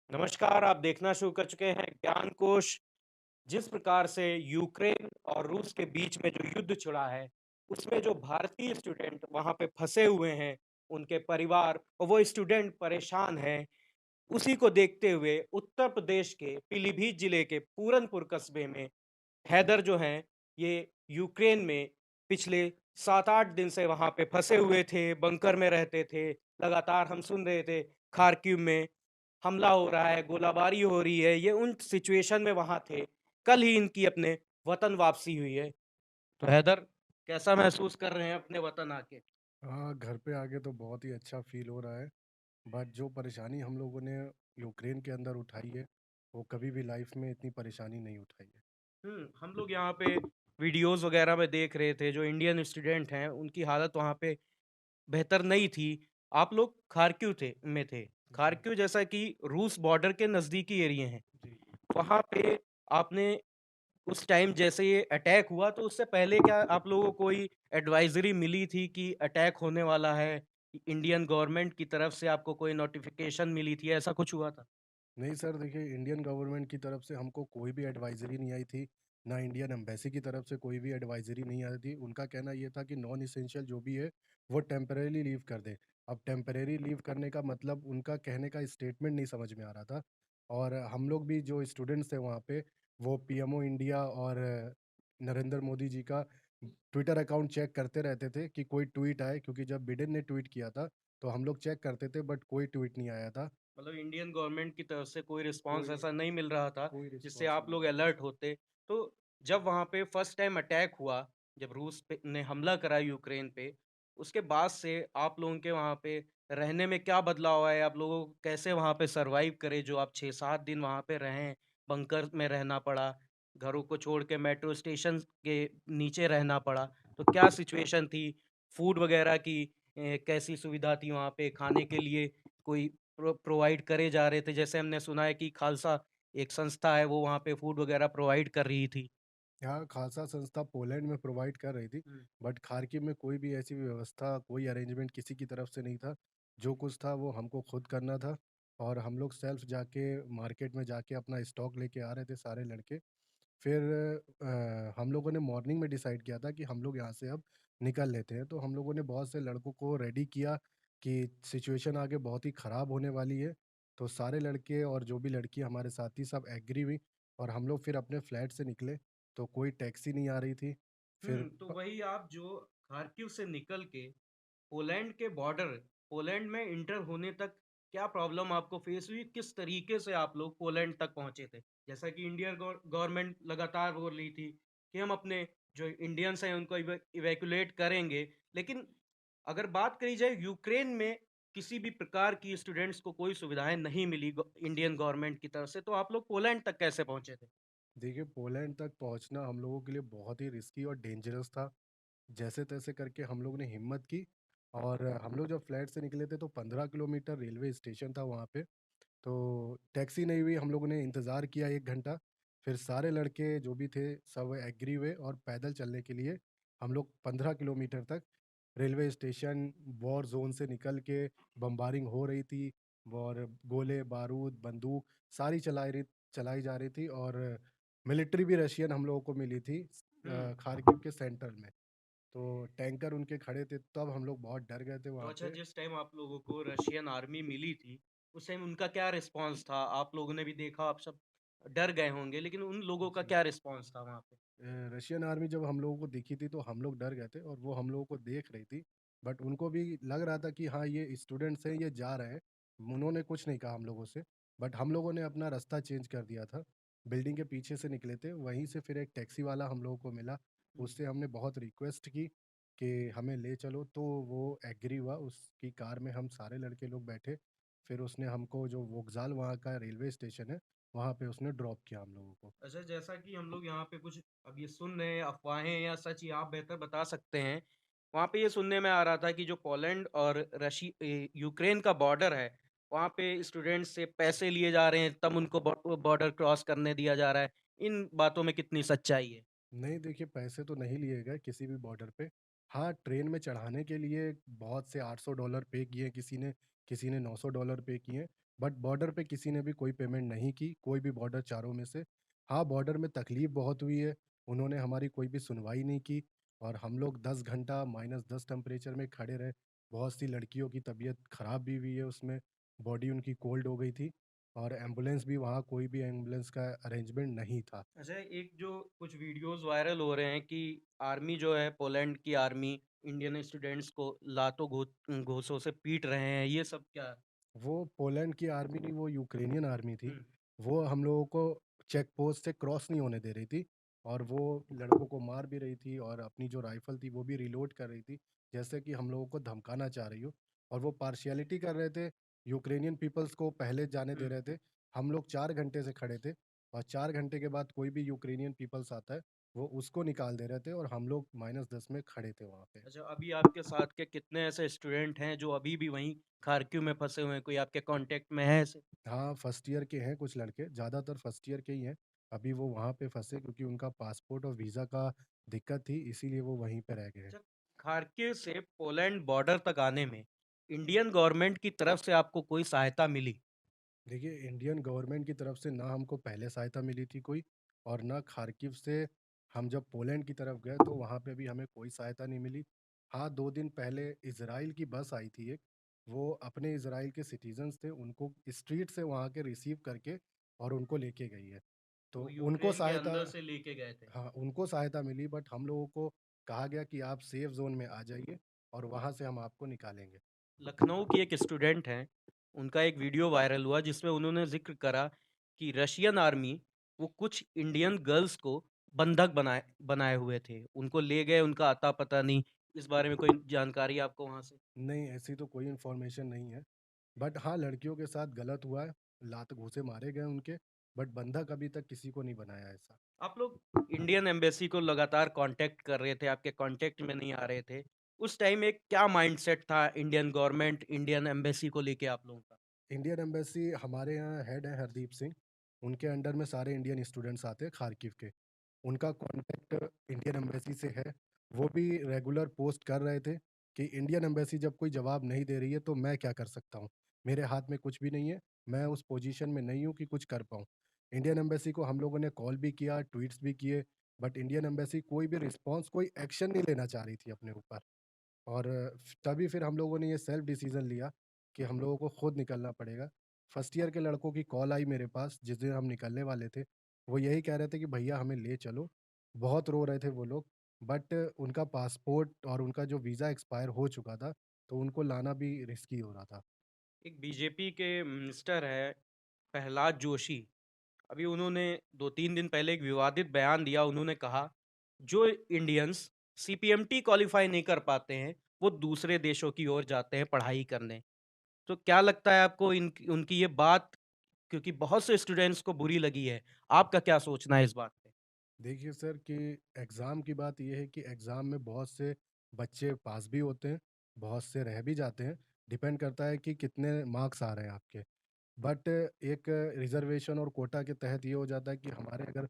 नमस्कार, आप देखना शुरू कर चुके हैं ज्ञान कोश। जिस प्रकार से यूक्रेन और रूस के बीच में जो युद्ध छिड़ा है, उसमें जो भारतीय स्टूडेंट वहाँ पे फँसे हुए हैं, उनके परिवार और वो स्टूडेंट परेशान हैं, उसी को देखते हुए उत्तर प्रदेश के पीलीभीत जिले के पूरनपुर कस्बे में हैदर जो हैं, ये यूक्रेन में पिछले 7-8 दिन से वहाँ पे फँसे हुए थे, बंकर में रहते थे। लगातार हम सुन रहे थे, खार्किव में हमला हो रहा है, गोलाबारी हो रही है, ये उन सिचुएशन में वहाँ थे। कल ही इनकी अपने वतन वापसी हुई है। तो हैदर, कैसा महसूस कर रहे हैं अपने वतन आके? हाँ, घर पे आके तो बहुत ही अच्छा फ़ील हो रहा है। बट जो परेशानी हम लोगों ने यूक्रेन के अंदर उठाई है, वो कभी भी लाइफ़ में इतनी परेशानी नहीं उठाई है। हम लोग यहाँ पे वीडियोज़ वगैरह में देख रहे थे, जो इंडियन स्टूडेंट हैं, उनकी हालत वहाँ पे बेहतर नहीं थी। आप लोग खार्किव थे। जी, खार्किव जैसा कि रूस बॉर्डर के नज़दीकी एरिये हैं। जी। वहाँ पे आपने उस टाइम जैसे ये अटैक हुआ तो उससे पहले क्या आप लोगों को कोई एडवाइज़री मिली थी कि अटैक होने वाला है? इंडियन गवर्नमेंट की तरफ से आपको कोई नोटिफ़िकेशन मिली थी, ऐसा कुछ हुआ था? नहीं सर, देखिए इंडियन गवर्नमेंट की तरफ से हमको कोई भी एडवाइज़री नहीं आई थी, ना इंडियन एम्बेसी की तरफ से कोई भी एडवाइज़री नहीं आई थी। उनका कहना ये था कि नॉन एसेंशियल जो भी है, वो टेम्परेरी लीव कर दें। अब टेम्परेरी लीव करने का मतलब उनका कहने का स्टेटमेंट नहीं समझ में आ रहा था और हम लोग भी जो स्टूडेंट्स थे वहाँ पे, वो पीएमओ इंडिया और नरेंद्र मोदी जी का ट्विटर अकाउंट चेक करते रहते थे कि कोई ट्वीट आए क्योंकि जब बिडेन ने ट्वीट किया था, तो हम लोग चेक करते थे बट कोई ट्वीट नहीं आया था। मतलब इंडियन गवर्नमेंट की तरफ से कोई रिस्पॉन्स कोई ऐसा नहीं मिल रहा था, कोई जिससे रिस्पॉन्स आप नहीं लोग मिला। अलर्ट होते। तो जब वहाँ पे फर्स्ट टाइम अटैक हुआ, जब रूस पे ने हमला करा यूक्रेन पे, उसके बाद से आप लोगों के वहाँ पे रहने में क्या बदलाव आया? आप लोगों को कैसे वहाँ पे सर्वाइव करे जो आप 6-7 दिन वहाँ पे रहें, बंकर में रहना पड़ा, घरों को छोड़ के मेट्रो स्टेशन के नीचे रहना पड़ा। तो क्या सिचुएशन थी? फूड वगैरह की कैसी सुविधा थी वहाँ पे? खाने के लिए कोई प्रोवाइड करे जा रहे थे? जैसे हमने सुना है कि खालसा एक संस्था है, वो वहाँ पे फूड वगैरह प्रोवाइड कर रही थी। यहाँ खालसा संस्था पोलैंड में प्रोवाइड कर रही थी, हुँ। बट खार्किव में कोई भी ऐसी व्यवस्था, कोई अरेंजमेंट किसी की तरफ से नहीं था। जो कुछ था वो हमको खुद करना था और हम लोग सेल्फ जाके मार्केट में जाके अपना स्टॉक लेके आ रहे थे सारे लड़के। फिर हम लोगों ने मॉर्निंग में डिसाइड किया था कि हम लोग यहाँ से अब निकल लेते हैं। तो हम लोगों ने बहुत से लड़कों को रेडी किया कि सिचुएशन आगे बहुत ही ख़राब होने वाली है। तो सारे लड़के और जो भी लड़की हमारे साथी सब एग्री हुई और हम लोग फिर अपने फ्लैट से निकले। तो कोई टैक्सी नहीं आ रही थी। फिर तो प वही आप जो खार्किव से निकल के पोलैंड के बॉर्डर पोलैंड में इंटर होने तक क्या प्रॉब्लम आपको फेस हुई? किस तरीके से आप लोग पोलैंड तक पहुँचे थे? जैसा कि इंडियन गवर्नमेंट लगातार बोल रही थी कि हम अपने जो इंडियंस हैं उनको इवैक्यूएट करेंगे। लेकिन अगर बात करी जाए यूक्रेन में किसी भी प्रकार की स्टूडेंट्स को कोई सुविधाएँ नहीं मिली इंडियन गवर्नमेंट की तरफ से, तो आप लोग पोलैंड तक कैसे पहुँचे थे? देखिए, पोलैंड तक पहुँचना हम लोगों के लिए बहुत ही रिस्की और डेंजरस था। जैसे-तैसे करके हम लोग ने हिम्मत की और हम लोग जब फ्लैट से निकले थे तो 15 किलोमीटर रेलवे स्टेशन था वहाँ पे। तो टैक्सी नहीं हुई, हम लोगों ने इंतज़ार किया 1 घंटा, फिर सारे लड़के जो भी थे सब एग्री हुए और पैदल चलने के लिए हम लोग 15 किलोमीटर तक रेलवे स्टेशन वॉर ज़ोन से निकल के बम्बारिंग हो रही थी और गोले, बारूद, बंदूक सारी चलाई जा रही थी और मिलिट्री भी रशियन हम लोगों को मिली थी हुँ। खार्किव के सेंटर में। तो टैंकर उनके खड़े थे, तब हम लोग बहुत डर गए थे तो वहाँ अच्छा, पे। जिस टाइम आप लोगों को रशियन आर्मी मिली थी, उस टाइम उनका क्या रिस्पॉन्स था? आप लोगों ने भी देखा, आप सब डर गए होंगे, लेकिन उन लोगों का जी। क्या रिस्पॉन्स था वहाँ पे? रशियन आर्मी जब हम लोगों को दिखी थी तो हम लोग डर गए थे और वो हम लोगों को देख रही थी। बट उनको भी लग रहा था कि हाँ, ये स्टूडेंट्स हैं, ये जा रहे हैं। उन्होंने कुछ नहीं कहा हम लोगों से। बट हम लोगों ने अपना रास्ता चेंज कर दिया था। बिल्डिंग के पीछे से निकले थे, वहीं से फिर एक टैक्सी वाला हम लोगों को मिला। हुँ। उससे हमने बहुत रिक्वेस्ट की कि हमें ले चलो, तो वो एग्री हुआ। उसकी कार में हम सारे लड़के लोग बैठे। फिर उसने हमको जो वोकज़ाल वहाँ का रेलवे स्टेशन है, वहाँ पे उसने ड्रॉप किया हम लोगों को। अच्छा, जैसा कि हम लोग यहाँ पे कुछ अब ये सुन रहे हैं, अफ़वाहें या सच ये आप बेहतर बता सकते हैं। वहाँ पे ये सुनने में आ रहा था कि जो पोलैंड और यूक्रेन का बॉर्डर है, वहाँ पे स्टूडेंट्स से पैसे लिए जा रहे हैं, तब उनको बॉर्डर क्रॉस करने दिया जा रहा है। इन बातों में कितनी सच्चाई है? नहीं देखिए, पैसे तो नहीं लिए गए किसी भी बॉर्डर पे। हाँ, ट्रेन में चढ़ाने के लिए बहुत से $800 पे किए किसी ने $900 पे किए। बट बॉर्डर पे किसी ने भी कोई पेमेंट नहीं की, कोई भी बॉर्डर चारों में से। हाँ, बॉर्डर में तकलीफ़ बहुत हुई है, उन्होंने हमारी कोई भी सुनवाई नहीं की और हम लोग 10 घंटा -10 टेम्परेचर में खड़े रहे। बहुत सी लड़कियों की तबीयत ख़राब भी हुई है उसमें, बॉडी उनकी कोल्ड हो गई थी और एम्बुलेंस भी वहाँ कोई भी एम्बुलेंस का अरेंजमेंट नहीं था। अच्छा, एक जो कुछ वीडियोस वायरल हो रहे हैं कि आर्मी जो है, पोलैंड की आर्मी इंडियन स्टूडेंट्स को लातों घूंसों से पीट रहे हैं, ये सब क्या? वो पोलैंड की आर्मी नहीं, वो यूक्रेनियन आर्मी थी। हुँ। वो हम लोगों को चेक पोस्ट से क्रॉस नहीं होने दे रही थी और वो लड़कों को मार भी रही थी और अपनी जो राइफ़ल थी वो भी रीलोड कर रही थी, जैसे कि हम लोगों को धमकाना चाह रही हो और वो पार्शियलिटी कर रहे थे, यूक्रेनियन पीपल्स को पहले जाने दे हुँ। रहे थे। हम लोग 4 घंटे से खड़े थे और 4 घंटे के बाद कोई भी यूक्रेनियन पीपल्स आता है, वो उसको निकाल दे रहे थे और हम लोग -10 में खड़े थे वहाँ पे। अच्छा, अभी आपके साथ के कितने ऐसे स्टूडेंट हैं जो अभी भी वहीं खार्किव में फँसे हुए हैं? कोई आपके कॉन्टैक्ट में है ऐसे? हाँ, फर्स्ट ईयर के हैं कुछ लड़के, ज़्यादातर फर्स्ट ईयर के ही हैं। अभी वो वहाँ पे फँसे क्योंकि उनका पासपोर्ट और वीज़ा का दिक्कत थी, इसीलिए वो वहीं पे रह गए हैं। अच्छा, खार्किव से पोलैंड बॉर्डर तक आने में इंडियन गवर्नमेंट की तरफ से आपको कोई सहायता मिली? देखिए, इंडियन गवर्नमेंट की तरफ से ना हमको पहले सहायता मिली थी कोई और ना खार्किव से हम जब पोलैंड की तरफ गए, तो वहाँ पे भी हमें कोई सहायता नहीं मिली। हाँ, 2 दिन पहले इज़राइल की बस आई थी एक, वो अपने इज़राइल के सिटिज़न्स थे, उनको स्ट्रीट से वहाँ के रिसीव करके और उनको लेके गई है। तो वो उनको यूक्रेन के सहायता अंदर से लेके गए थे। हाँ, उनको सहायता मिली बट हम लोगों को कहा गया कि आप सेफ ज़ोन में आ जाइए और वहाँ से हम आपको निकालेंगे। लखनऊ की एक स्टूडेंट हैं, उनका एक वीडियो वायरल हुआ जिसमें उन्होंने ज़िक्र करा कि रशियन आर्मी वो कुछ इंडियन गर्ल्स को बंधक बनाए बनाए हुए थे। उनको ले गए, उनका अता-पता नहीं। इस बारे में कोई जानकारी आपको वहाँ से? नहीं, ऐसी तो कोई इन्फॉर्मेशन नहीं है। बट हाँ, लड़कियों के साथ गलत हुआ है, लात घूँसे मारे गए उनके, बट बंधक अभी तक किसी को नहीं बनाया ऐसा। आप लोग इंडियन एम्बेसी को लगातार कांटेक्ट कर रहे थे, आपके कांटेक्ट में नहीं आ रहे थे। उस टाइम एक क्या माइंडसेट था इंडियन गवर्नमेंट, इंडियन एम्बेसी को लेके आप लोगों का? इंडियन एम्बेसी हमारे यहाँ हेड है हरदीप सिंह, उनके अंडर में सारे इंडियन स्टूडेंट्स आते हैं खार्किव के। उनका कॉन्टैक्ट इंडियन एम्बेसी से है। वो भी रेगुलर पोस्ट कर रहे थे कि इंडियन एम्बेसी जब कोई जवाब नहीं दे रही है तो मैं क्या कर सकता हूँ? मेरे हाथ में कुछ भी नहीं है, मैं उस पोजीशन में नहीं हूँ कि कुछ कर पाऊँ। इंडियन एम्बेसी को हम लोगों ने कॉल भी किया, ट्वीट्स भी किए, बट इंडियन एम्बेसी कोई भी रिस्पॉन्स, कोई एक्शन नहीं लेना चाह रही थी अपने ऊपर। और तभी फिर हम लोगों ने ये सेल्फ डिसीज़न लिया कि हम लोगों को खुद निकलना पड़ेगा। फर्स्ट ईयर के लड़कों की कॉल आई मेरे पास जिस दिन हम निकलने वाले थे। वो यही कह रहे थे कि भैया हमें ले चलो। बहुत रो रहे थे वो लोग, बट उनका पासपोर्ट और उनका जो वीज़ा एक्सपायर हो चुका था, तो उनको लाना भी रिस्की हो रहा था। एक बीजेपी के मिनिस्टर हैं, प्रहलाद जोशी। अभी उन्होंने 2-3 दिन पहले एक विवादित बयान दिया। उन्होंने कहा, जो इंडियंस सीपीएमटी क्वालीफाई नहीं कर पाते हैं, वो दूसरे देशों की ओर जाते हैं पढ़ाई करने। तो क्या लगता है आपको इनकी उनकी ये बात, क्योंकि बहुत से स्टूडेंट्स को बुरी लगी है। आपका क्या सोचना है इस बात पे? देखिए सर कि एग्ज़ाम की बात ये है कि एग्ज़ाम में बहुत से बच्चे पास भी होते हैं, बहुत से रह भी जाते हैं। डिपेंड करता है कि कितने मार्क्स आ रहे हैं आपके। बट एक रिज़र्वेशन और कोटा के तहत ये हो जाता है कि हमारे अगर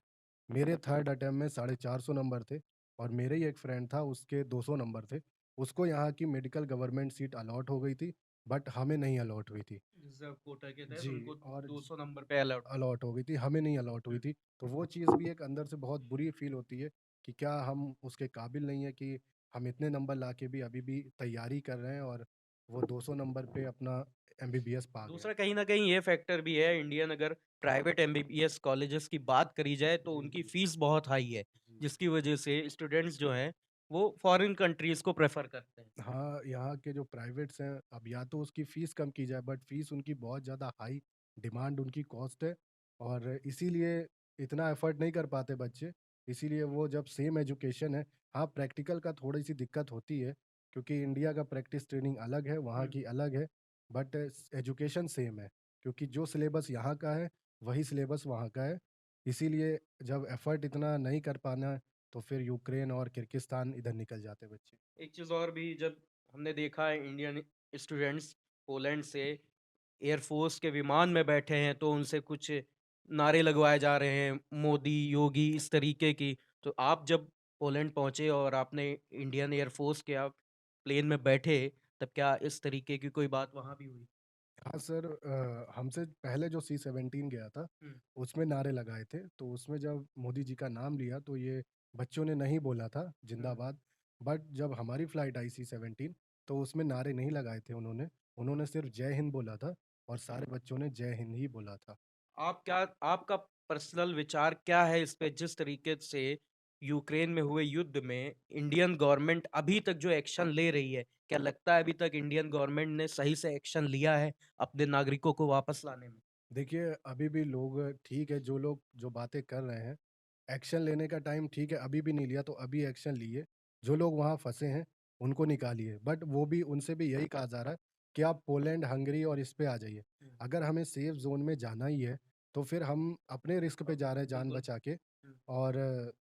मेरे थर्ड अटेम्प्ट में 450 नंबर थे और मेरे ही एक फ्रेंड था उसके 200 नंबर थे। उसको यहाँ की मेडिकल गवर्नमेंट सीट अलॉट हो गई थी, बट हमें नहीं अलॉट हुई थी। रिज़र्व कोटा के तहत जी, उनको और 200 नंबर पे अलॉट हुई। अलॉट हो गई थी, हमें नहीं अलॉट हुई हुँ। थी। तो वो चीज़ भी एक अंदर से बहुत बुरी फ़ील होती है कि क्या हम उसके काबिल नहीं है कि हम इतने नंबर लाके भी अभी भी तैयारी कर रहे हैं और वो 200 नंबर पे अपना एमबीबीएस पा गया। दूसरा कहीं न कहीं ये फैक्टर भी है, इंडियन अगर प्राइवेट एमबीबीएस कॉलेजेस की बात करी जाए तो जी, उनकी जी। फ़ीस बहुत हाई है, जी। जिसकी वजह से स्टूडेंट्स जो हैं, वो फ़ॉरेन कंट्रीज़ को प्रेफ़र करते हैं। हाँ, यहाँ के जो प्राइवेट्स हैं, अब या तो उसकी फ़ीस कम की जाए, बट फ़ीस उनकी बहुत ज़्यादा हाई डिमांड उनकी कॉस्ट है और इसीलिए इतना एफ़र्ट नहीं कर पाते बच्चे। इसीलिए वो जब सेम एजुकेशन है, हाँ, प्रैक्टिकल का थोड़ी-सी दिक्कत होती है, क्योंकि इंडिया का प्रैक्टिस ट्रेनिंग अलग है, वहाँ हुँ। की अलग है, बट एजुकेशन सेम है, क्योंकि जो सिलेबस यहाँ का है, वही सिलेबस वहाँ का है। इसीलिए जब एफ़र्ट इतना नहीं कर पाना है, तो फिर यूक्रेन और किर्गिस्तान इधर निकल जाते हैं बच्चे। एक चीज़ और भी, जब हमने देखा है इंडियन स्टूडेंट्स पोलैंड से एयरफ़ोर्स के विमान में बैठे हैं, तो उनसे कुछ नारे लगवाए जा रहे हैं, मोदी, योगी, इस तरीके की। तो आप जब पोलैंड पहुँचे और आपने इंडियन एयरफ़ोर्स के आप प्लेन में बैठे, तब क्या इस तरीके की कोई बात वहाँ भी हुई? हाँ सर, हमसे पहले जो C-17 गया था, हुँ, उसमें नारे लगाए थे। तो उसमें जब मोदी जी का नाम लिया तो ये बच्चों ने नहीं बोला था हुँ। जिंदाबाद। बट जब हमारी फ्लाइट आई C-17 तो उसमें नारे नहीं लगाए थे उन्होंने। उन्होंने सिर्फ जय हिंद बोला था और सारे बच्चों ने जय हिंद ही बोला था। आप क्या आपका पर्सनल विचार क्या है इस पे जिस तरीके से यूक्रेन में हुए युद्ध में इंडियन गवर्नमेंट अभी तक जो एक्शन ले रही है, क्या लगता है अभी तक इंडियन गवर्नमेंट ने सही से एक्शन लिया है अपने नागरिकों को वापस लाने में? देखिए, अभी भी लोग ठीक है, जो लोग जो बातें कर रहे हैं, एक्शन लेने का टाइम ठीक है, अभी भी नहीं लिया तो अभी एक्शन लिए। जो लोग वहाँ फँसे हैं, उनको निकालिए। बट वो भी उनसे भी यही कहा जा रहा है कि आप पोलैंड, हंगरी और इस पे आ जाइए। हुँ, अगर हमें सेफ ज़ोन में जाना ही है, तो फिर हम अपने रिस्क पे जा रहे हैं जान बिल्कुल। बचा के। हुँ, और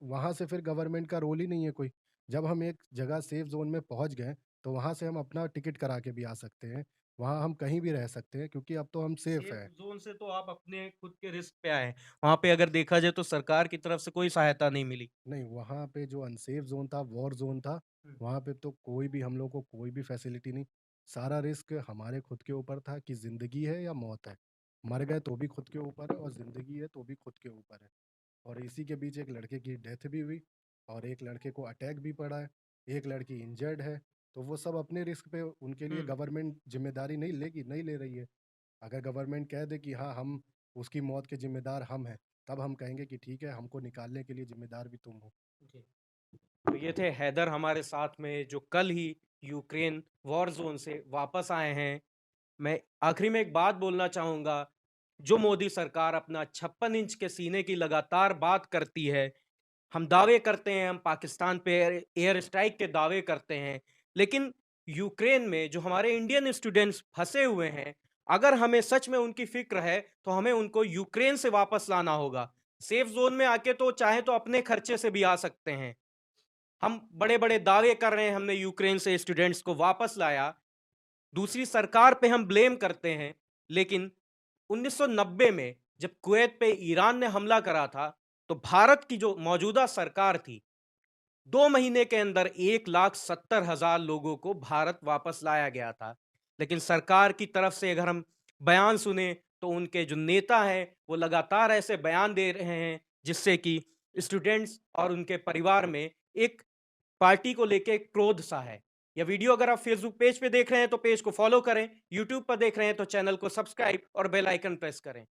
वहाँ से फिर गवर्नमेंट का रोल ही नहीं है कोई। जब हम एक जगह सेफ ज़ोन में पहुँच गए, तो वहाँ से हम अपना टिकट करा के भी आ सकते हैं। वहाँ हम कहीं भी रह सकते हैं क्योंकि अब तो हम सेफ सेफ हैं। ज़ोन से तो आप अपने खुद के रिस्क पे आए हैं। वहाँ पे अगर देखा जाए तो सरकार की तरफ से कोई सहायता नहीं मिली। नहीं, वहाँ पे जो अनसेफ ज़ोन था, वॉर ज़ोन था, हुँ, वहाँ पे तो कोई भी हम लोग को कोई भी फैसिलिटी नहीं। सारा रिस्क हमारे खुद के ऊपर था कि ज़िंदगी है या मौत है। मर गए तो भी खुद के ऊपर है और ज़िंदगी है तो भी खुद के ऊपर है। और इसी के बीच एक लड़के की डेथ भी हुई और एक लड़के को अटैक भी पड़ा है, एक लड़की इंजर्ड है। तो वो सब अपने रिस्क पे, उनके लिए हुँ। गवर्नमेंट ज़िम्मेदारी नहीं ले रही है। अगर गवर्नमेंट कह दे कि हाँ, हम उसकी मौत के ज़िम्मेदार हम हैं, तब हम कहेंगे कि ठीक है, हमको निकालने के लिए ज़िम्मेदार भी तुम हो। जी। तो ये थे हैदर हमारे साथ में जो कल ही यूक्रेन वॉर ज़ोन से वापस आए हैं। मैं आखिरी में एक बात बोलना चाहूँगा, जो मोदी सरकार अपना 56 इंच के सीने की लगातार बात करती है, हम दावे करते हैं, हम पाकिस्तान पे एयर स्ट्राइक के दावे करते हैं, लेकिन यूक्रेन में जो हमारे इंडियन स्टूडेंट्स फँसे हुए हैं, अगर हमें सच में उनकी फ़िक्र है, तो हमें उनको यूक्रेन से वापस लाना होगा। सेफ ज़ोन में आके तो चाहे तो अपने खर्चे से भी आ सकते हैं। हम बड़े-बड़े दावे कर रहे हैं, हमने यूक्रेन से स्टूडेंट्स को वापस लाया, दूसरी सरकार पे हम ब्लेम करते हैं, लेकिन 1990 में जब कुवैत पे ईरान ने हमला करा था, तो भारत की जो मौजूदा सरकार थी, 2 महीने के अंदर 1,70,000 लोगों को भारत वापस लाया गया था। लेकिन सरकार की तरफ से अगर हम बयान सुने, तो उनके जो नेता हैं, वो लगातार ऐसे बयान दे रहे हैं, जिससे कि स्टूडेंट्स और उनके परिवार में एक पार्टी को लेके एक क्रोध-सा है। यह वीडियो अगर आप फेसबुक पेज पे देख रहे हैं, तो पेज को फॉलो करें, यूट्यूब पर देख रहे हैं, तो चैनल को सब्सक्राइब और बेल आइकन प्रेस करें।